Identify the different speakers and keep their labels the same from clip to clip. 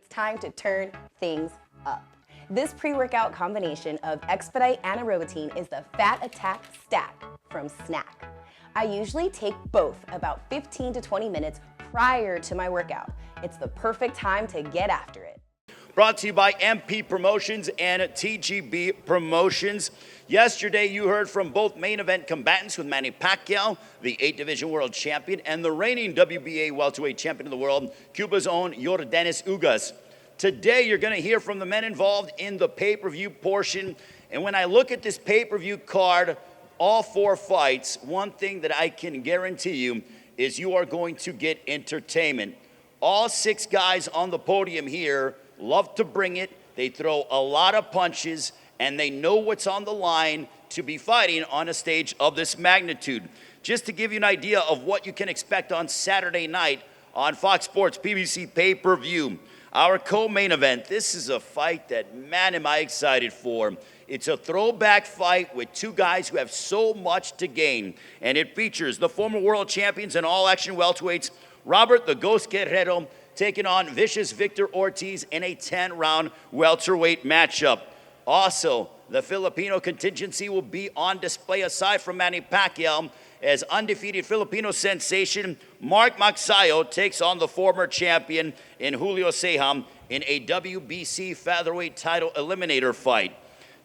Speaker 1: it's time to turn things up. This pre-workout combination of Expedite and Aerobatine is the Fat Attack Stack from Snack. I usually take both about 15 to 20 minutes prior to my workout. It's the perfect time to get after it.
Speaker 2: Brought to you by MP Promotions and TGB Promotions. Yesterday, you heard from both main event combatants with Manny Pacquiao, the 8-division world champion, and the reigning WBA welterweight champion of the world, Cuba's own Yordenis Ugas. Today, you're going to hear from the men involved in the pay-per-view portion. And when I look at this pay-per-view card, all 4 fights, one thing that I can guarantee you is you are going to get entertainment. All 6 guys on the podium here love to bring it. They throw a lot of punches, and they know what's on the line to be fighting on a stage of this magnitude. Just to give you an idea of what you can expect on Saturday night on Fox Sports PBC pay-per-view. Our co-main event, this is a fight that, man, am I excited for. It's a throwback fight with 2 guys who have so much to gain, and it features the former world champions and all-action welterweights, Robert the Ghost Guerrero, taking on vicious Victor Ortiz in a 10-round welterweight matchup. Also, the Filipino contingency will be on display aside from Manny Pacquiao as undefeated Filipino sensation Manny Pacquiao takes on the former champion in Julio Ceja in a WBC featherweight title eliminator fight.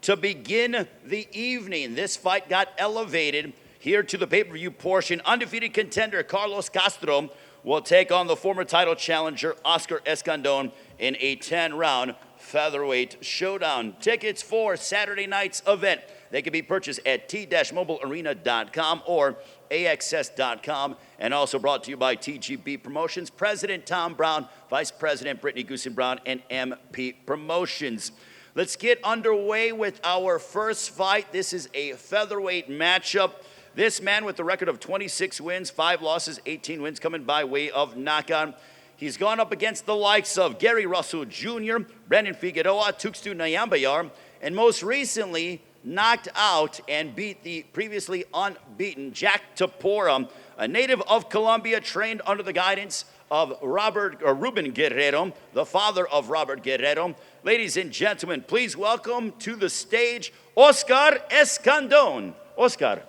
Speaker 2: To begin the evening, this fight got elevated here to the pay-per-view portion. Undefeated contender Carlos Castro will take on the former title challenger Castro-Escandon in a 10-round featherweight showdown. Tickets for Saturday night's event, they can be purchased at t-mobilearena.com or axs.com, and also brought to you by TGB Promotions, President Tom Brown, Vice President Brittany Goosen Brown, and MP Promotions. Let's get underway with our first fight. This is a featherweight matchup. This man with the record of 26 wins, 5 losses, 18 wins coming by way of knockout. He's gone up against the likes of Gary Russell Jr., Brandon Figueroa, Tuxtu Nyambayar, and most recently knocked out and beat the previously unbeaten Jack Tapora, a native of Colombia trained under the guidance of Ruben Guerrero, the father of Robert Guerrero. Ladies and gentlemen, please welcome to the stage Castro-Escandon. Oscar.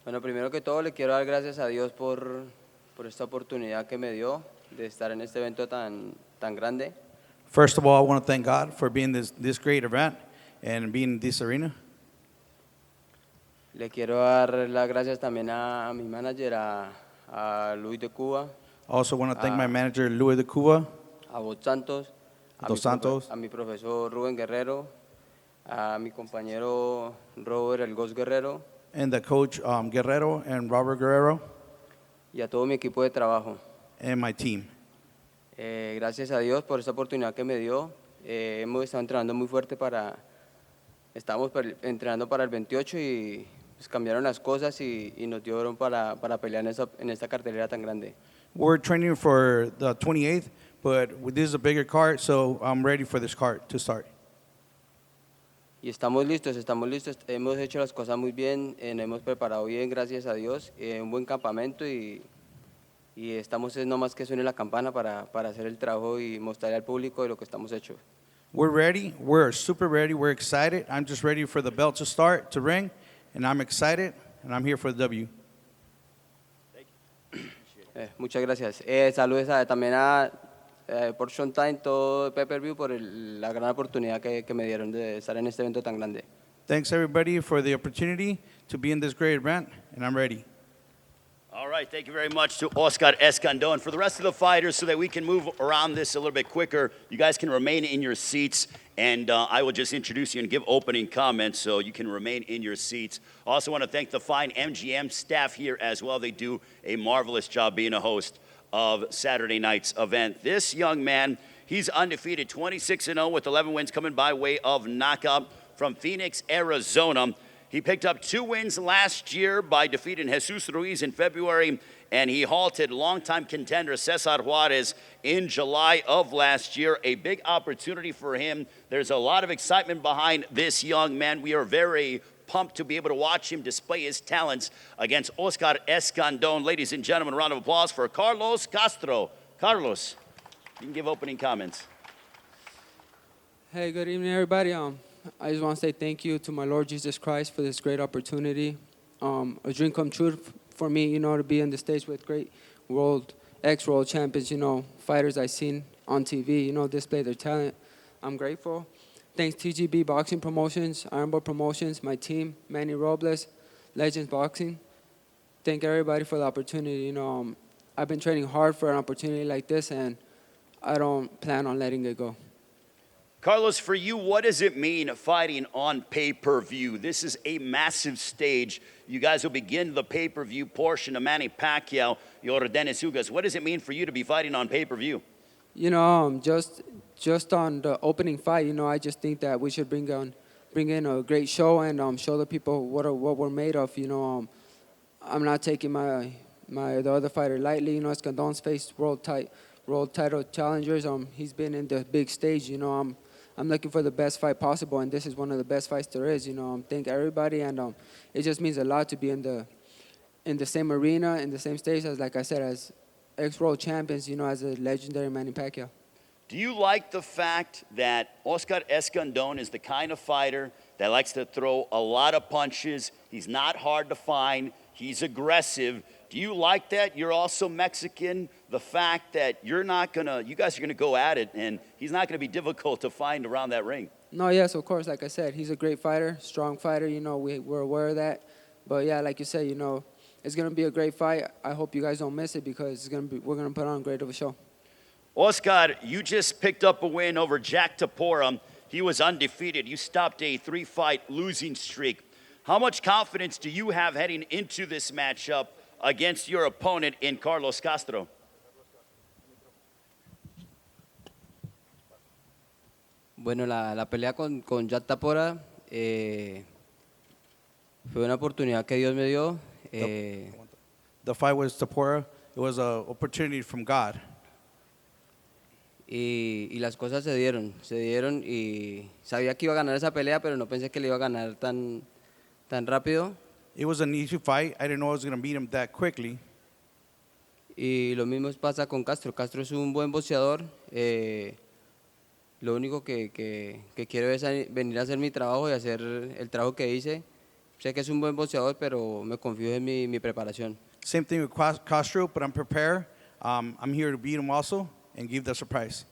Speaker 3: Bueno, primero que todo le quiero dar gracias a Dios por esta oportunidad que me dio de estar en este evento tan grande.
Speaker 4: First of all, I want to thank God for being this great event and being in this arena.
Speaker 3: Le quiero dar las gracias también a mi manager, a Luis de Cuba.
Speaker 4: I also want to thank my manager, Luis de Cuba,
Speaker 3: A Dos Santos. A mi profesor Rubén Guerrero. A mi compañero Robert el Ghost Guerrero.
Speaker 4: and the coach Guerrero and Robert Guerrero,
Speaker 3: Y a todo mi equipo de trabajo.
Speaker 4: and my team.
Speaker 3: Gracias a Dios por esta oportunidad que me dio. Hemos estado entrenando muy fuerte estamos entrenando para el 28 y pues cambiaron las cosas y nos dieron para pelear en esta cartelera tan grande.
Speaker 4: We're training for the 28th, but this is a bigger card, so I'm ready for this card to start.
Speaker 3: Y estamos listos. Hemos hecho las cosas muy bien, nos hemos preparado bien, gracias a Dios. Un buen campamento y estamos no más que suene la campana para hacer el trabajo y mostrarle al público de lo que estamos hechos.
Speaker 4: We're ready. We're super ready. We're excited. I'm just ready for the belt to start, to ring, and I'm excited, and I'm here for the W.
Speaker 3: Muchas gracias. Saludos también a por Showtime, todo pay-per-view, por la gran oportunidad que me dieron de estar en este evento tan grande.
Speaker 4: Thanks, everybody, for the opportunity to be in this great event, and I'm ready.
Speaker 2: All right, thank you very much to Castro-Escandon. For the rest of the fighters, so that we can move around this a little bit quicker, you guys can remain in your seats, and I will just introduce you and give opening comments, so you can remain in your seats. Also want to thank the fine MGM staff here as well. They do a marvelous job being a host of Saturday night's event. This young man, he's undefeated, 26-0 with 11 wins coming by way of knockout from Phoenix, Arizona. He picked up 2 wins last year by defeating Jesus Ruiz in February and he halted longtime contender Cesar Juarez in July of last year. A big opportunity for him. There's a lot of excitement behind this young man. We are very pumped to be able to watch him display his talents against Castro-Escandon. Ladies and gentlemen, a round of applause for Carlos Castro. Carlos, you can give opening comments.
Speaker 5: Hey, good evening, everybody. I just want to say thank you to my Lord Jesus Christ for this great opportunity. A dream come true for me, to be on the stage with great ex-world champions, fighters I've seen on TV, display their talent. I'm grateful. Thanks TGB Boxing Promotions, Ironboard Promotions, my team, Manny Robles, Legends Boxing. Thank everybody for the opportunity. I've been training hard for an opportunity like this, and I don't plan on letting it go.
Speaker 2: Carlos, for you, what does it mean fighting on pay-per-view? This is a massive stage. You guys will begin the pay-per-view portion of Manny Pacquiao, Yordenis Ugas. What does it mean for you to be fighting on pay-per-view?
Speaker 5: Just on the opening fight, I just think that we should bring in a great show and show the people what we're made of. I'm not taking the other fighter lightly. Escandon's faced world title challengers. He's been in the big stage. I'm looking for the best fight possible, and this is one of the best fights there is. Thank everybody, and it just means a lot to be in the same arena, in the same stage as, like I said, as ex-world champions. As a legendary Manny Pacquiao.
Speaker 2: Do you like the fact that Castro-Escandon is the kind of fighter that likes to throw a lot of punches? He's not hard to find. He's aggressive. Do you like that? You're also Mexican. The fact that you guys are gonna go at it, and he's not gonna be difficult to find around that ring.
Speaker 5: No, yes, of course. Like I said, he's a great fighter, strong fighter. We're aware of that. But yeah, like you said, it's gonna be a great fight. I hope you guys don't miss it because we're gonna put on great of a show.
Speaker 2: Oscar, you just picked up a win over Jack Tapora. He was undefeated. You stopped a 3-fight losing streak. How much confidence do you have heading into this matchup against your opponent in Carlos Castro?
Speaker 3: Bueno, la pelea con Jack Tapora fue una oportunidad que Dios me dio.
Speaker 4: The fight with Tapora, it was an opportunity from God.
Speaker 3: Y las cosas se dieron y sabía que iba a ganar esa pelea, pero no pensé que le iba a ganar tan rápido.
Speaker 4: It was an easy fight. I didn't know I was going to beat him that quickly.
Speaker 3: Y lo mismo pasa con Castro. Castro es un buen boxeador. Lo único que quiero es venir a hacer mi trabajo y hacer el trabajo que hice. Sé que es un buen boxeador, pero me confío en mi preparación.
Speaker 4: Same thing with Castro, but I'm prepared. I'm here to beat him also and give the surprise.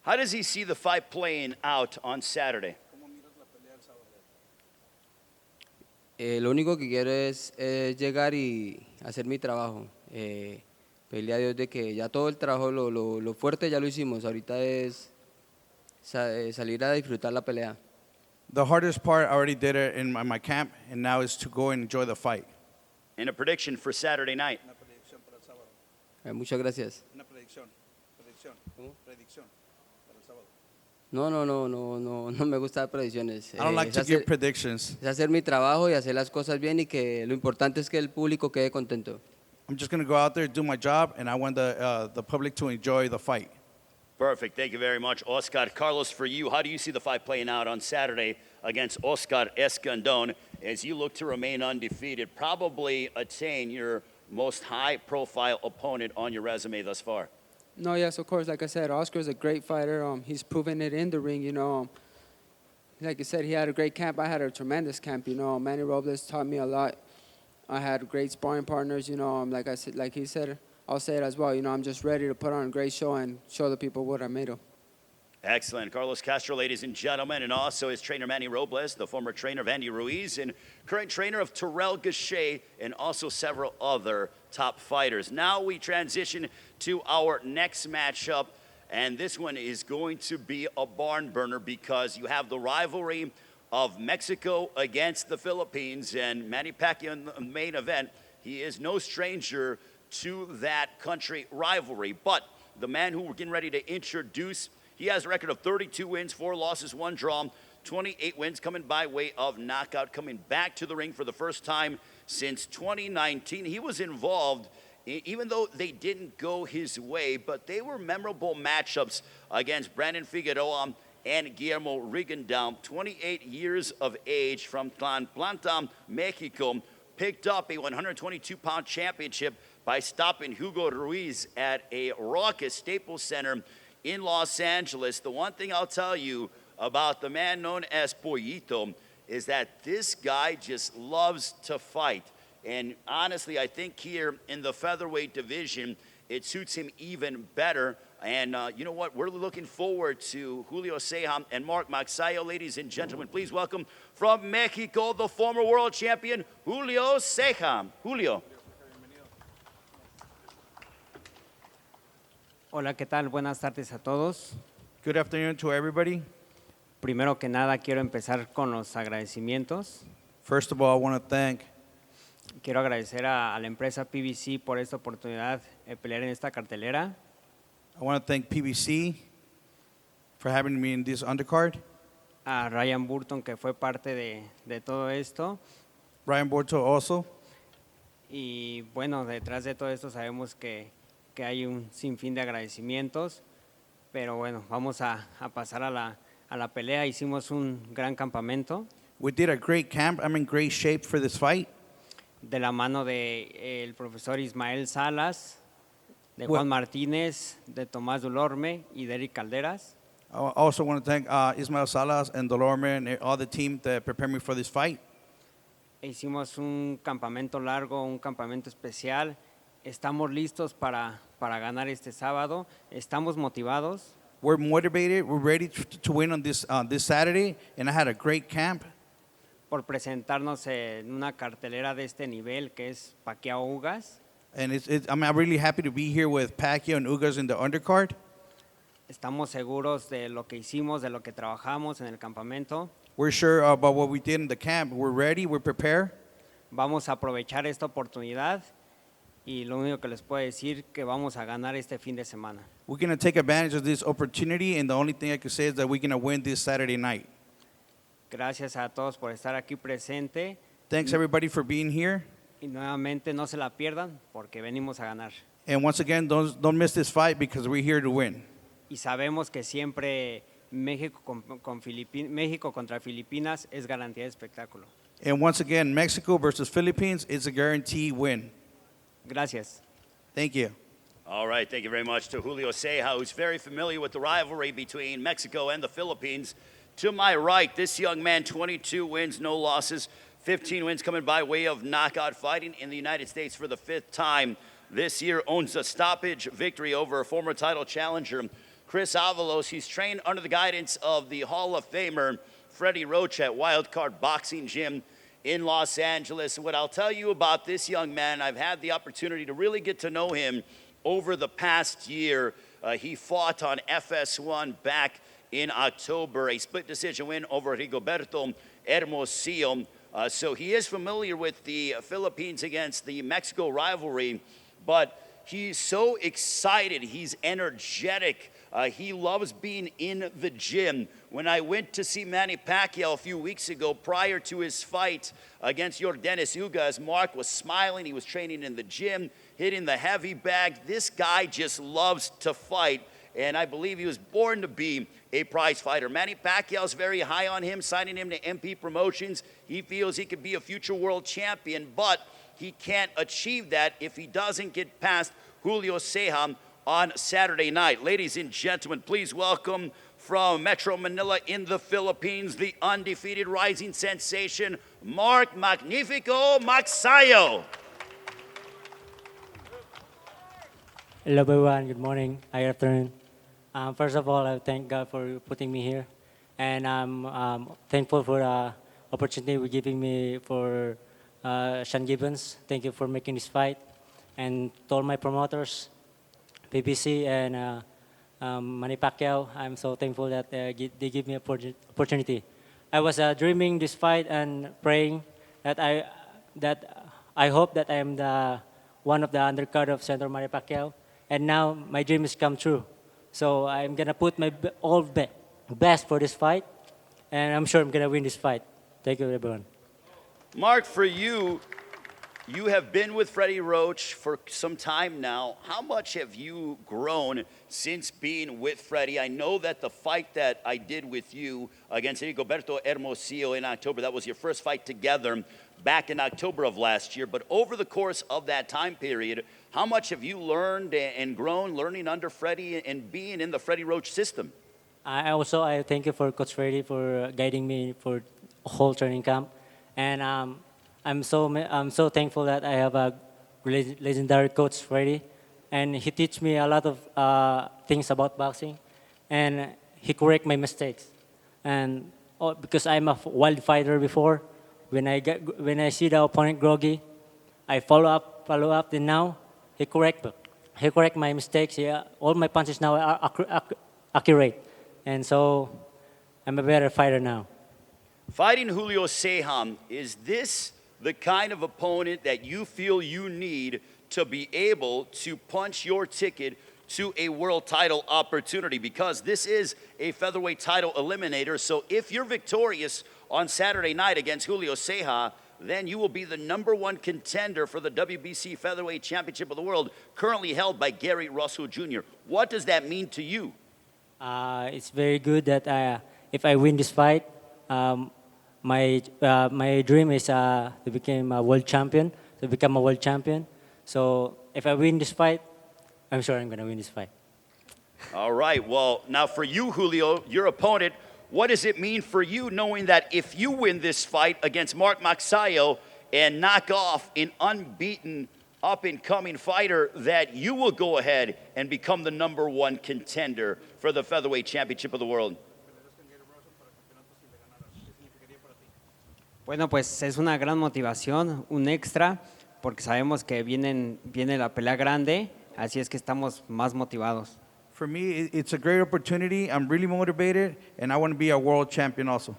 Speaker 2: How does he see the fight playing out on Saturday?
Speaker 3: Lo único que quiero es llegar y hacer mi trabajo. Pedirle a Dios de que ya todo el trabajo, lo fuerte ya lo hicimos. Ahorita es salir a disfrutar la pelea.
Speaker 4: The hardest part, I already did it in my camp, and now is to go and enjoy the fight.
Speaker 2: And a prediction for Saturday night.
Speaker 3: Muchas gracias.
Speaker 4: Una predicción.
Speaker 3: No me gusta dar predicciones.
Speaker 4: I don't like to give predictions.
Speaker 3: Es hacer mi trabajo y hacer las cosas bien y que lo importante es que el público quede contento.
Speaker 4: I'm just going to go out there, do my job, and I want the public to enjoy the fight.
Speaker 2: Perfect. Thank you very much, Oscar. Carlos, for you, how do you see the fight playing out on Saturday against Castro-Escandon as you look to remain undefeated, probably attain your most high-profile opponent on your resume thus far?
Speaker 5: No, yes, of course. Like I said, Oscar is a great fighter. He's proven it in the ring. Like you said, he had a great camp. I had a tremendous camp. Manny Robles taught me a lot. I had great sparring partners. Like he said, I'll say it as well. I'm just ready to put on a great show and show the people what I'm made of.
Speaker 2: Excellent. Carlos Castro, ladies and gentlemen, and also his trainer Manny Robles, the former trainer of Andy Ruiz, and current trainer of Terrell Gachet, and also several other top fighters. Now we transition to our next matchup, and this one is going to be a barn burner because you have the rivalry of Mexico against the Philippines, and Manny Pacquiao in the main event. He is no stranger to that country rivalry, but the man who we're getting ready to introduce, he has a record of 32 wins, 4 losses, 1 draw, 28 wins coming by way of knockout, coming back to the ring for the first time since 2019. He was involved, even though they didn't go his way, but they were memorable matchups against Brandon Figueroa and Guillermo Rigondeaux, 28 years of age from Tlalnepantla, Mexico, picked up a 122-pound championship by stopping Hugo Ruiz at a raucous Staples Center in Los Angeles. The one thing I'll tell you about the man known as Pollito is that this guy just loves to fight. And honestly, I think here in the featherweight division, it suits him even better. And you know what? We're looking forward to Julio Ceja and Manny Pacquiao. Ladies and gentlemen, please welcome from Mexico, the former world champion, Julio Ceja. Julio.
Speaker 6: Hola, ¿qué tal? Buenas tardes a todos.
Speaker 4: Good afternoon to everybody.
Speaker 6: Primero que nada, quiero empezar con los agradecimientos.
Speaker 4: First of all, I want to thank
Speaker 6: Quiero agradecer a la empresa PBC por esta oportunidad de pelear en esta cartelera.
Speaker 4: I want to thank PBC for having me in this undercard.
Speaker 6: A Ryan Burton, que fue parte de todo esto.
Speaker 4: Ryan Borto also.
Speaker 6: Y bueno, detrás de todo esto sabemos que hay un sinfín de agradecimientos. Pero bueno, vamos a pasar a la pelea. Hicimos un gran campamento.
Speaker 4: We did a great camp. I'm in great shape for this fight.
Speaker 6: De la mano de el profesor Ismael Salas, de Juan Martínez, de Tomás Dulorme y de Eric Calderas.
Speaker 4: I also want to thank Ismael Salas and Dolorme and all the team that prepared me for this fight.
Speaker 6: Hicimos un campamento largo, un campamento especial. Estamos listos para ganar este sábado. Estamos motivados.
Speaker 4: We're motivated. We're ready to win on this Saturday, and I had a great camp.
Speaker 6: Por presentarnos en una cartelera de este nivel que es Pacquiao Ugas.
Speaker 4: And I'm really happy to be here with Pacquiao and Ugas in the undercard.
Speaker 6: Estamos seguros de lo que hicimos, de lo que trabajamos en el campamento.
Speaker 4: We're sure about what we did in the camp. We're ready. We're prepared.
Speaker 6: Vamos a aprovechar esta oportunidad y lo único que les puedo decir que vamos a ganar este fin de semana.
Speaker 4: We're going to take advantage of this opportunity, and the only thing I can say is that we're going to win this Saturday night.
Speaker 6: Gracias a todos por estar aquí presente.
Speaker 4: Thanks, everybody, for being here.
Speaker 6: Y nuevamente no se la pierdan porque venimos a ganar.
Speaker 4: And once again, don't miss this fight because we're here to win.
Speaker 6: Y sabemos que siempre México contra Filipinas es garantía de espectáculo.
Speaker 4: And once again, Mexico versus Philippines is a guaranteed win.
Speaker 6: Gracias.
Speaker 4: Thank you.
Speaker 2: All right, thank you very much to Julio Ceja, who's very familiar with the rivalry between Mexico and the Philippines. To my right, this young man, 22 wins, no losses, 15 wins coming by way of knockout fighting in the United States for the 5th time this year, owns a stoppage victory over a former title challenger, Chris Avalos. He's trained under the guidance of the Hall of Famer, Freddie Roach, at Wildcard Boxing Gym in Los Angeles. What I'll tell you about this young man, I've had the opportunity to really get to know him over the past year. He fought on FS1 back in October, a split decision win over Rigoberto Hermosillo. So he is familiar with the Philippines against the Mexico rivalry, but he's so excited. He's energetic. He loves being in the gym. When I went to see Manny Pacquiao a few weeks ago prior to his fight against Yordenis Ugas, Mark was smiling. He was training in the gym, hitting the heavy bag. This guy just loves to fight, and I believe he was born to be a prize fighter. Manny Pacquiao's very high on him, signing him to MP Promotions. He feels he could be a future world champion, but he can't achieve that if he doesn't get past Julio Ceja on Saturday night. Ladies and gentlemen, please welcome from Metro Manila in the Philippines, the undefeated rising sensation, Manny Magnifico Magsayo.
Speaker 7: Hello everyone, good morning, good afternoon. First of all, I thank God for putting me here. And I'm thankful for the opportunity you're giving me for Sean Gibbons. Thank you for making this fight. And to all my promoters, PBC and Manny Pacquiao, I'm so thankful that they give me an opportunity. I was dreaming this fight and praying that I hope that I am the one of the undercard of Senator Manny Pacquiao. And now my dream has come true. So I'm going to put my best for this fight, and I'm sure I'm going to win this fight. Thank you, everyone.
Speaker 2: Mark, for you, You have been with Freddie Roach for some time now. How much have you grown since being with Freddie? I know that the fight that I did with you against Rigoberto Hermosillo in October, that was your first fight together back in October of last year. But over the course of that time period, how much have you learned and grown learning under Freddie and being in the Freddie Roach system?
Speaker 7: I thank you for Coach Freddy for guiding me for whole training camp, and I'm so thankful that I have a legendary coach Freddy, and he teach me a lot of things about boxing, and he correct my mistakes, and because I'm a wild fighter before, when I see the opponent groggy, I follow up. Then now he correct my mistakes. All my punches now are accurate. And so I'm a better fighter now.
Speaker 2: Fighting Julio Ceja, is this the kind of opponent that you feel you need to be able to punch your ticket to a world title opportunity? Because this is a featherweight title eliminator. So if you're victorious on Saturday night against Julio Ceja, then you will be the #1 contender for the WBC Featherweight Championship of the World, currently held by Gary Russell Jr. What does that mean to you?
Speaker 7: It's very good that if I win this fight, my dream is to become a world champion, to become a world champion. So if I win this fight, I'm sure I'm going to win this fight.
Speaker 2: All right. Well, now for you, Julio, your opponent, what does it mean for you knowing that if you win this fight against Manny Pacquiao and knock off an unbeaten up-and-coming fighter, that you will go ahead and become the #1 contender for the Featherweight Championship of the World?
Speaker 6: Bueno, pues es una gran motivación, un extra, porque sabemos que viene la pelea grande, así es que estamos más motivados.
Speaker 4: For me, it's a great opportunity. I'm really motivated, and I want to be a world champion also.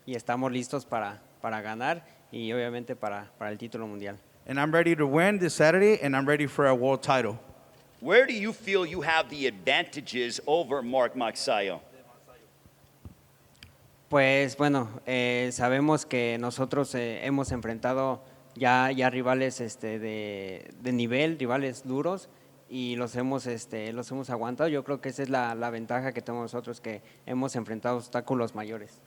Speaker 6: Y estamos listos para ganar y obviamente para el título mundial.
Speaker 4: And I'm ready to win this Saturday, and I'm ready for a world title.
Speaker 2: Where do you feel you have the advantages over Manny Pacquiao?
Speaker 6: Pues bueno, sabemos que nosotros hemos enfrentado ya rivales de nivel, rivales duros, y los hemos aguantado. Yo creo que esa es la ventaja que tenemos nosotros, que hemos enfrentado obstáculos mayores.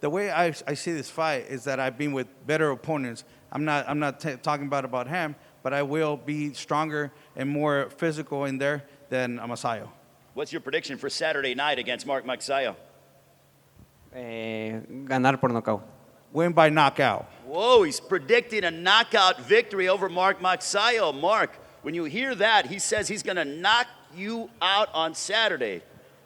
Speaker 4: The way I see this fight is that I've been with better opponents. I'm not talking about him, but I will be stronger and more physical in there than Magsayo.
Speaker 2: What's your prediction for Saturday night against Manny Pacquiao?
Speaker 6: Ganar por nocaut.
Speaker 4: Win by knockout.
Speaker 2: Whoa, he's predicting a knockout victory over Manny Pacquiao. Mark, when you hear that, he says he's going to knock you out on Saturday.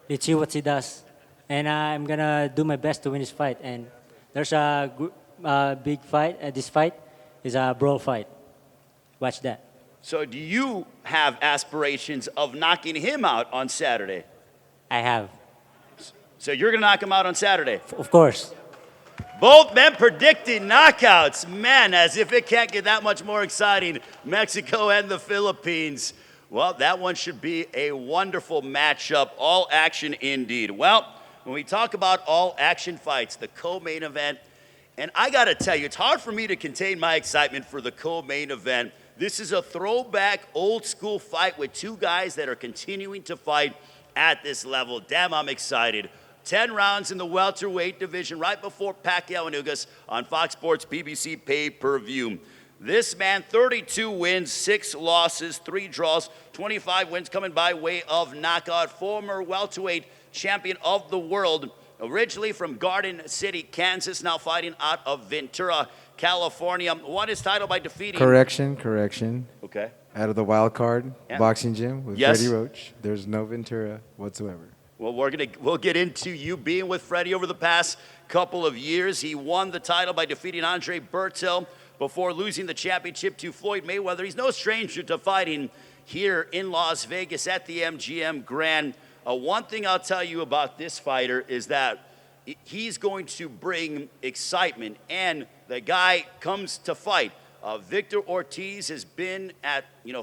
Speaker 7: Let's see what he does. And I'm going to do my best to win this fight. And there's a big fight. This fight is a brawl fight. Watch that.
Speaker 2: So do you have aspirations of knocking him out on Saturday?
Speaker 7: I have.
Speaker 2: So you're going to knock him out on Saturday?
Speaker 7: Of course.
Speaker 2: Both men predicting knockouts. Man, as if it can't get that much more exciting. Mexico and the Philippines. Well, that one should be a wonderful matchup. All action indeed. Well, when we talk about all action fights, the co-main event, and I got to tell you, it's hard for me to contain my excitement for the co-main event. This is a throwback, old school fight with two guys that are continuing to fight at this level. Damn, I'm excited. 10 rounds in the welterweight division right before Pacquiao and Ugas on Fox Sports BBC pay-per-view. This man, 32 wins, 6 losses, 3 draws, 25 wins coming by way of knockout. Former welterweight champion of the world, originally from Garden City, Kansas, now fighting out of Ventura, California. Won his title by defeating...
Speaker 8: Correction.
Speaker 2: Okay.
Speaker 8: Out of the wild card boxing gym with
Speaker 2: Yes.
Speaker 8: Freddie Roach. There's no Ventura whatsoever.
Speaker 2: Well, we'll get into you being with Freddie over the past couple of years. He won the title by defeating Andre Berto before losing the championship to Floyd Mayweather. He's no stranger to fighting here in Las Vegas at the MGM Grand. One thing I'll tell you about this fighter is that he's going to bring excitement, and the guy comes to fight. Victor Ortiz has been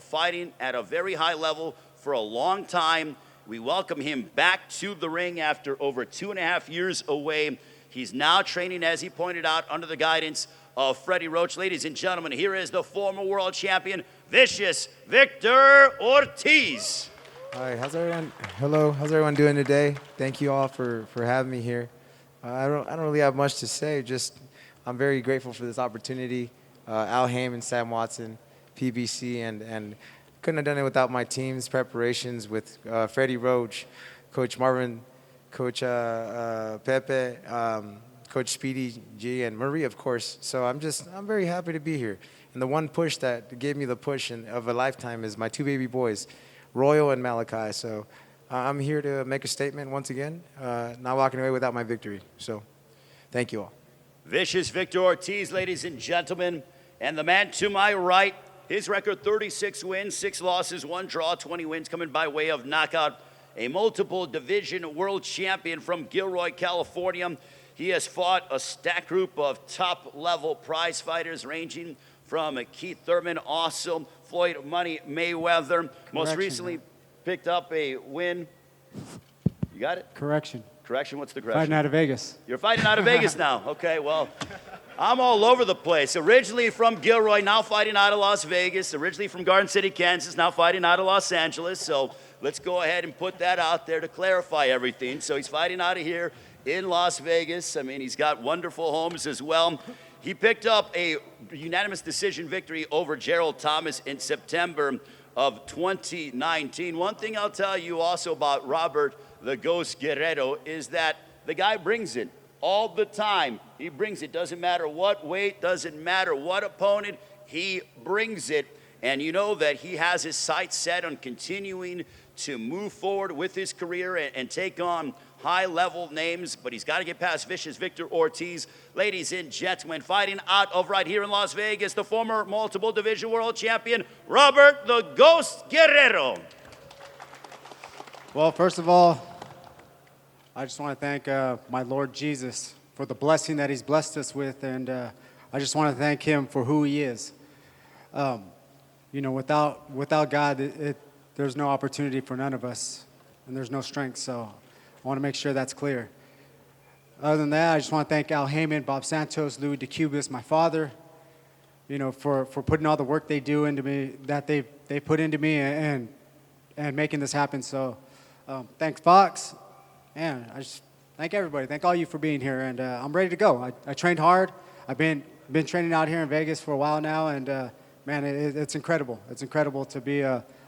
Speaker 2: fighting at a very high level for a long time. We welcome him back to the ring after over 2.5 years away. He's now training, as he pointed out, under the guidance of Freddie Roach. Ladies and gentlemen, here is the former world champion, Vicious Victor Ortiz.
Speaker 8: Hi, how's everyone? Hello, how's everyone doing today? Thank you all for having me here. I don't really have much to say. Just I'm very grateful for this opportunity. Al Heyman, Sam Watson, PBC, and couldn't have done it without my team's preparations with Freddie Roach, Coach Marvin, Coach Pepe, Coach Speedy G, and Marie, of course. So I'm very happy to be here. And the one push that gave me the push of a lifetime is my two baby boys, Royal and Malachi. So I'm here to make a statement once again, not walking away without my victory. So thank you all.
Speaker 2: Vicious Victor Ortiz, ladies and gentlemen. And the man to my right, his record 36 wins, 6 losses, 1 draw, 20 wins coming by way of knockout. A multiple division world champion from Gilroy, California. He has fought a stacked group of top-level prize fighters ranging from Keith Thurman, also Floyd Money Mayweather. Most recently picked up a win. You got it?
Speaker 9: Correction.
Speaker 2: Correction, what's the correction?
Speaker 9: Fighting out of Vegas.
Speaker 2: You're fighting out of Vegas now. Okay, well, I'm all over the place. Originally from Gilroy, now fighting out of Las Vegas. Originally from Garden City, Kansas, now fighting out of Los Angeles. So let's go ahead and put that out there to clarify everything. So he's fighting out of here in Las Vegas. I mean, he's got wonderful homes as well. He picked up a unanimous decision victory over Gerald Thomas in September of 2019. One thing I'll tell you also about Robert the Ghost Guerrero is that the guy brings it all the time. He brings it. Doesn't matter what weight, doesn't matter what opponent, he brings it. And you know that he has his sights set on continuing to move forward with his career and take on high-level names, but he's got to get past Vicious Victor Ortiz. Ladies and gentlemen, fighting out of right here in Las Vegas, the former multiple division world champion, Robert the Ghost Guerrero.
Speaker 9: Well, first of all, I just want to thank my Lord Jesus for the blessing that he's blessed us with, and I just want to thank him for who he is. You know, without God, there's no opportunity for none of us, and there's no strength, so I want to make sure that's clear. Other than that, I just want to thank Al Heyman, Bob Santos, Louis DeCubas, my father, you know, for putting all the work they do into me, that they put into me, and making this happen. So thanks, Fox, and I just thank everybody. Thank all you for being here, and I'm ready to go. I trained hard. I've been training out here in Vegas for a while now, and man, it's incredible. It's incredible to be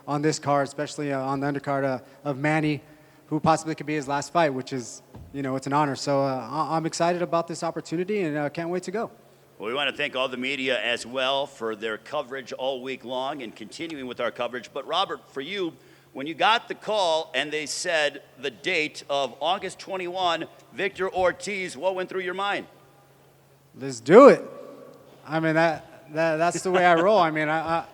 Speaker 9: on this card, especially on the undercard of Manny, who possibly could be his last fight, which is, you know, it's an honor. So I'm excited about this opportunity, and can't wait to go.
Speaker 2: Well, we want to thank all the media as well for their coverage all week long and continuing with our coverage. But Robert, for you, when you got the call and they said the date of August 21, Victor Ortiz, what went through your mind?
Speaker 9: Let's do it. I mean, that's the way I roll. I mean,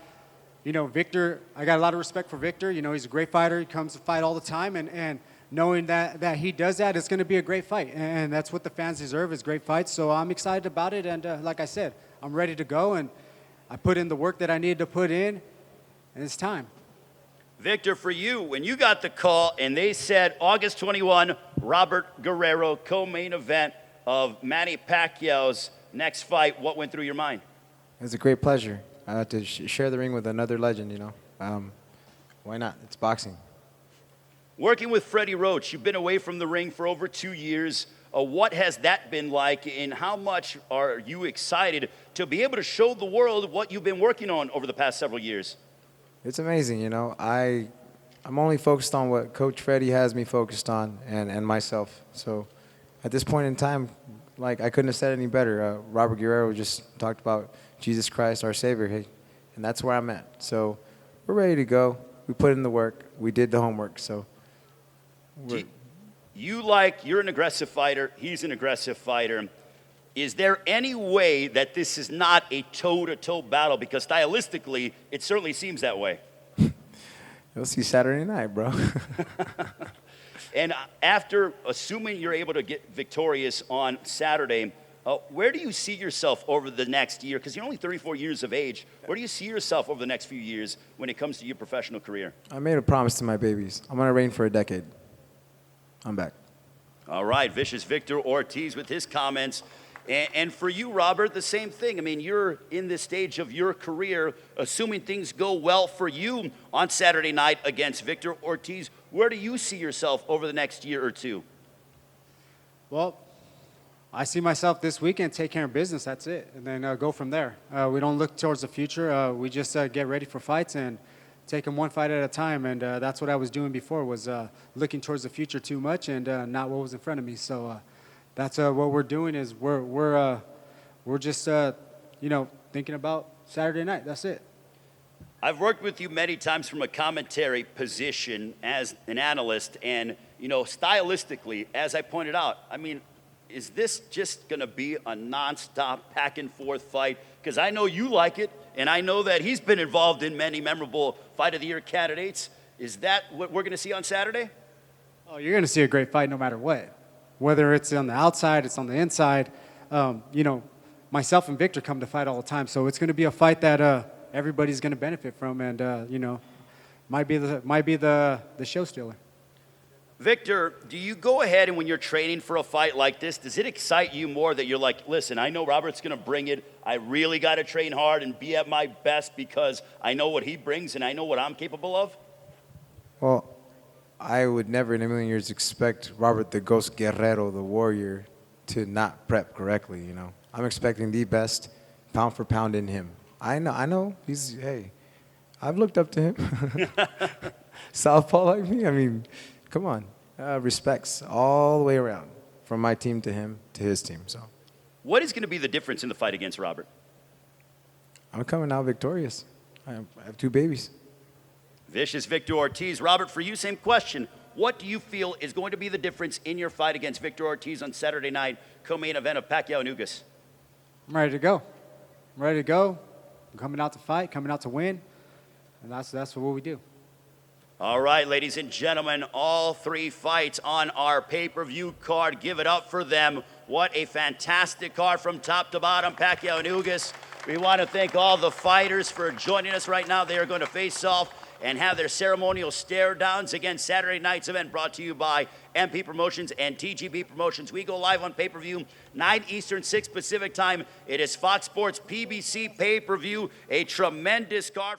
Speaker 9: you know, Victor, I got a lot of respect for Victor. You know, he's a great fighter. He comes to fight all the time. And knowing that he does that, it's going to be a great fight. And that's what the fans deserve, is great fights. So I'm excited about it. And like I said, I'm ready to go. And I put in the work that I needed to put in. And it's time.
Speaker 2: Victor, for you, when you got the call and they said August 21, Robert Guerrero, co-main event of Manny Pacquiao's next fight, what went through your mind?
Speaker 8: It was a great pleasure to share the ring with another legend, you know. Why not? It's boxing.
Speaker 2: Working with Freddie Roach, you've been away from the ring for over 2 years. What has that been like, and how much are you excited to be able to show the world what you've been working on over the past several years?
Speaker 8: It's amazing, you know. I'm only focused on what Coach Freddie has me focused on, and myself. So at this point in time, like, I couldn't have said it any better. Robert Guerrero just talked about Jesus Christ, our Savior, hey, and that's where I'm at. So we're ready to go. We put in the work. We did the homework. So
Speaker 2: you're an aggressive fighter. He's an aggressive fighter. Is there any way that this is not a toe-to-toe battle? Because stylistically, it certainly seems that way.
Speaker 8: You'll see Saturday night, bro.
Speaker 2: And after assuming you're able to get victorious on Saturday, where do you see yourself over the next year? Because you're only 34 years of age. Where do you see yourself over the next few years when it comes to your professional career?
Speaker 8: I made a promise to my babies. I'm going to reign for a decade. I'm back.
Speaker 2: All right, Vicious Victor Ortiz with his comments. And for you, Robert, the same thing. I mean, you're in this stage of your career, assuming things go well for you on Saturday night against Victor Ortiz. Where do you see yourself over the next year or two?
Speaker 9: Well, I see myself this weekend take care of business. That's it, and then go from there. We don't look towards the future. We just get ready for fights and take them one fight at a time. And that's what I was doing before, was looking towards the future too much and not what was in front of me. So that's what we're doing. Is we're just thinking about Saturday night. That's it.
Speaker 2: I've worked with you many times from a commentary position as an analyst, and stylistically, as I pointed out, I mean, is this just going to be a nonstop back and forth fight? Because I know you like it, and I know that he's been involved in many memorable Fight of the Year candidates. Is that what we're going to see on Saturday?
Speaker 9: Oh, you're going to see a great fight no matter what. Whether it's on the outside, it's on the inside. Myself and Victor come to fight all the time, so it's going to be a fight that everybody's going to benefit from, and might be the show stealer.
Speaker 2: Victor, do you go ahead and when you're training for a fight like this, does it excite you more that you're like, listen, I know Robert's going to bring it. I really got to train hard and be at my best because I know what he brings and I know what I'm capable of?
Speaker 8: Well, I would never in a million years expect Robert the Ghost Guerrero, the warrior, to not prep correctly, I'm expecting the best pound for pound in him. I know. I've looked up to him. Southpaw like me, I mean, come on. Respects all the way around, from my team to him to his team. So,
Speaker 2: what is going to be the difference in the fight against Robert?
Speaker 8: I'm coming out victorious. I have 2 babies.
Speaker 2: Vicious Victor Ortiz. Robert, for you, same question. What do you feel is going to be the difference in your fight against Victor Ortiz on Saturday night, co-main event of Pacquiao and Ugas?
Speaker 9: I'm ready to go. I'm coming out to fight, coming out to win, and that's what we do.
Speaker 2: All right, ladies and gentlemen, all 3 fights on our pay-per-view card. Give it up for them. What a fantastic card from top to bottom, Pacquiao and Ugas. We want to thank all the fighters for joining us right now. They are going to face off and have their ceremonial stare-downs against Saturday night's event, brought to you by MP Promotions and TGB Promotions. We go live on pay-per-view, 9 Eastern, 6 Pacific time. It is Fox Sports PBC pay-per-view, a tremendous card.